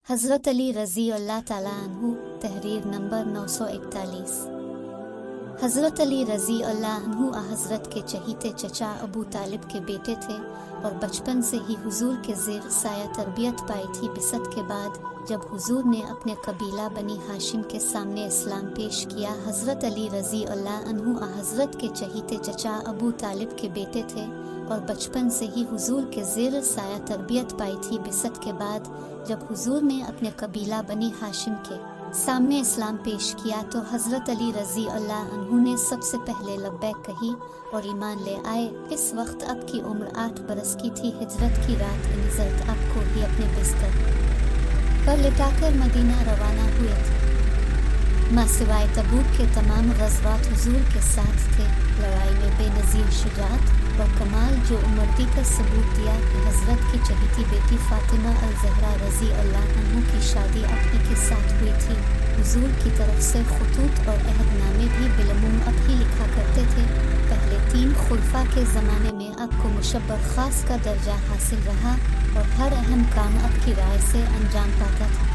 حضرت علی رضی اللہ تعالیٰ عنہ، تحریر نمبر 941۔ حضرت علی رضی اللہ عنہ حضرت کے چہیتے چچا ابو طالب کے بیٹے تھے اور بچپن سے ہی حضور کے زیر سایہ تربیت پائی تھی۔ بعثت کے بعد جب حضور نے اپنے قبیلہ بنی ہاشم کے سامنے اسلام پیش کیا، حضرت علی رضی اللہ عنہ حضرت کے چہیتے چچا ابو طالب کے بیٹے تھے اور بچپن سے ہی حضور کے زیر سایہ تربیت پائی تھی۔ بعثت کے بعد جب حضور نے اپنے قبیلہ بنی ہاشم کے سامنے اسلام پیش کیا تو حضرت علی رضی اللہ عنہ نے سب سے پہلے لبیک کہی اور ایمان لے آئے۔ اس وقت آپ کی عمر 8 برس کی تھی۔ ہجرت کی رات حضرت آپ کو بھی اپنے بستر پر لٹا کر مدینہ روانہ ہوئے تھے۔ ماں سوائے تبوک کے تمام غزوات حضور کے ساتھ تھے۔ لڑائی میں بے نظیر شجاعت اور کمال جو مردی کا ثبوت دیا کہ حضرت کی چہیتی بیٹی فاطمہ الزہرا رضی اللہ عنہ کی شادی آپ ہی کے ساتھ ہوئی تھی۔ حضور کی طرف سے خطوط اور عہد نامے بھی بالعموم آپ ہی لکھا کرتے تھے۔ پہلے 3 خلفاء کے زمانے میں آپ کو مشبر خاص کا درجہ حاصل رہا اور ہر اہم کام آپ کی رائے سے انجام پاتا تھا۔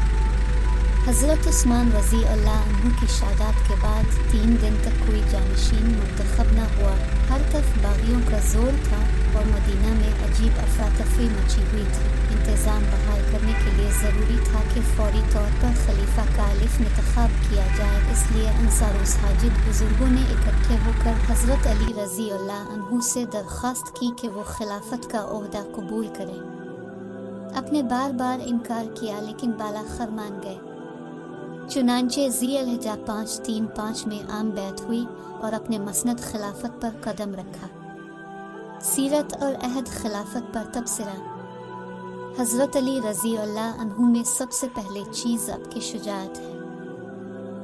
حضرت عثمان رضی اللہ عنہ کی شہادت کے بعد 3 دن تک کوئی جانشین منتخب نہ ہوا۔ ہر طرف باغیوں کا زور تھا اور مدینہ میں عجیب افراتفری مچی ہوئی تھی۔ انتظام بحال کرنے کے لیے ضروری تھا کہ فوری طور پر خلیفہ کا انتخاب کیا جائے۔ اس لیے انصار و ساجد بزرگوں نے اکٹھے ہو کر حضرت علی رضی اللہ عنہ سے درخواست کی کہ وہ خلافت کا عہدہ قبول کریں۔ آپ نے بار بار انکار کیا لیکن بالاخر مان گئے۔ چنانچہ ذی الحجہ 535 میں عام بیعت ہوئی اور اپنے مسند خلافت پر قدم رکھا۔ سیرت اور عہد خلافت پر تبصرہ۔ حضرت علی رضی اللہ عنہ میں سب سے پہلے چیز آپ کی شجاعت ہے۔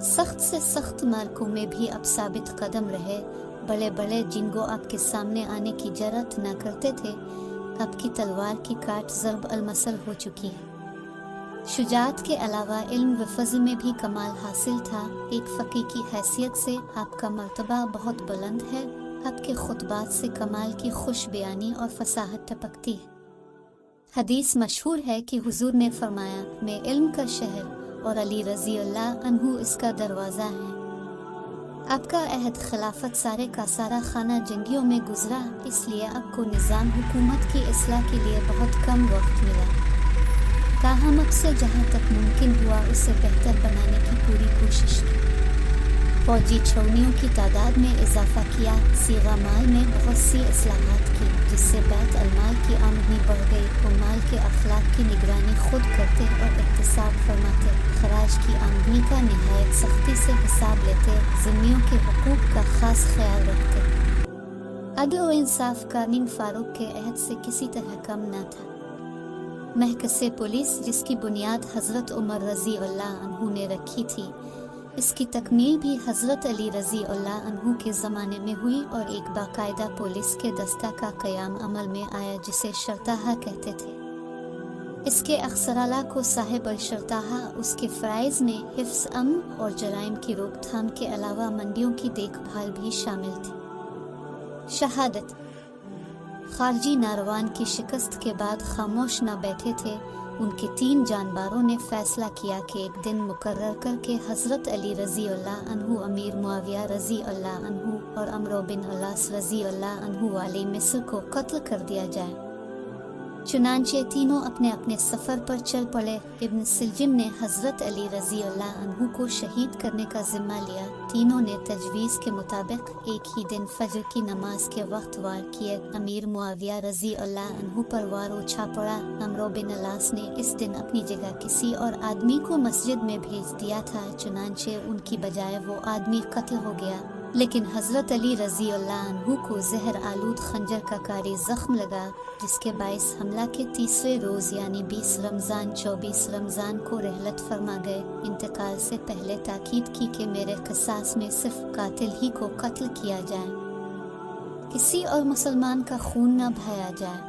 سخت سے سخت معرکوں میں بھی آپ ثابت قدم رہے۔ بڑے بڑے جنگوں آپ کے سامنے آنے کی جرأت نہ کرتے تھے۔ آپ کی تلوار کی کاٹ ضرب المثل ہو چکی ہے۔ شجاعت کے علاوہ علم و فضل میں بھی کمال حاصل تھا۔ ایک فقیہ کی حیثیت سے آپ کا مرتبہ بہت بلند ہے۔ آپ کے خطبات سے کمال کی خوش بیانی اور فصاحت ٹپکتی ہے۔ حدیث مشہور ہے کہ حضور نے فرمایا، میں علم کا شہر اور علی رضی اللہ عنہ اس کا دروازہ ہے۔ آپ کا عہد خلافت سارے کا سارا خانہ جنگیوں میں گزرا، اس لیے آپ کو نظام حکومت کی اصلاح کے لیے بہت کم وقت ملا۔ تاہم اب سے جہاں تک ممکن ہوا اسے بہتر بنانے کی پوری کوشش کی۔ فوجی چھاؤنیوں کی تعداد میں اضافہ کیا، صیغہ مال میں بہت سی اصلاحات کی جس سے بیت المال کی آمدنی بڑھ گئی۔ مال کے اخلاق کی نگرانی خود کرتے اور احتساب فرماتے، خراج کی آمدنی کا نہایت سختی سے حساب لیتے، ذمیوں کے حقوق کا خاص خیال رکھتے۔ عدل و انصاف قانون فاروق کے عہد سے کسی طرح کم نہ تھا۔ محکمہ پولیس جس کی بنیاد حضرت عمر رضی اللہ عنہ نے رکھی تھی، اس کی تکمیل بھی حضرت علی رضی اللہ عنہ کے زمانے میں ہوئی اور ایک باقاعدہ پولیس کے دستہ کا قیام عمل میں آیا جسے شرطاحہ کہتے تھے۔ اس کے اخصرالہ کو صاحب الشرطاحہ، اس کے فرائض میں حفظ امن اور جرائم کی روک تھام کے علاوہ منڈیوں کی دیکھ بھال بھی شامل تھی۔ شہادت۔ خارجی ناروان کی شکست کے بعد خاموش نہ بیٹھے تھے۔ ان کے 3 جانباروں نے فیصلہ کیا کہ ایک دن مقرر کر کے حضرت علی رضی اللہ عنہ، امیر معاویہ رضی اللہ عنہ اور عمرو بن العاص رضی اللہ عنہ والی مصر کو قتل کر دیا جائے۔ چنانچہ تینوں اپنے اپنے سفر پر چل پڑے۔ ابن سلجم نے حضرت علی رضی اللہ عنہ کو شہید کرنے کا ذمہ لیا۔ تینوں نے تجویز کے مطابق ایک ہی دن فجر کی نماز کے وقت وار کیے۔ امیر معاویہ رضی اللہ عنہ پر وار اچھا پڑا۔ عمرو بن العاص نے اس دن اپنی جگہ کسی اور آدمی کو مسجد میں بھیج دیا تھا، چنانچہ ان کی بجائے وہ آدمی قتل ہو گیا۔ لیکن حضرت علی رضی اللہ عنہ کو زہر آلود خنجر کا کاری زخم لگا جس کے باعث حملہ کے 30ویں روز یعنی 20 رمضان 24 رمضان کو رحلت فرما گئے۔ انتقال سے پہلے تاکید کی کہ میرے قصاص میں صرف قاتل ہی کو قتل کیا جائے، کسی اور مسلمان کا خون نہ بہایا جائے۔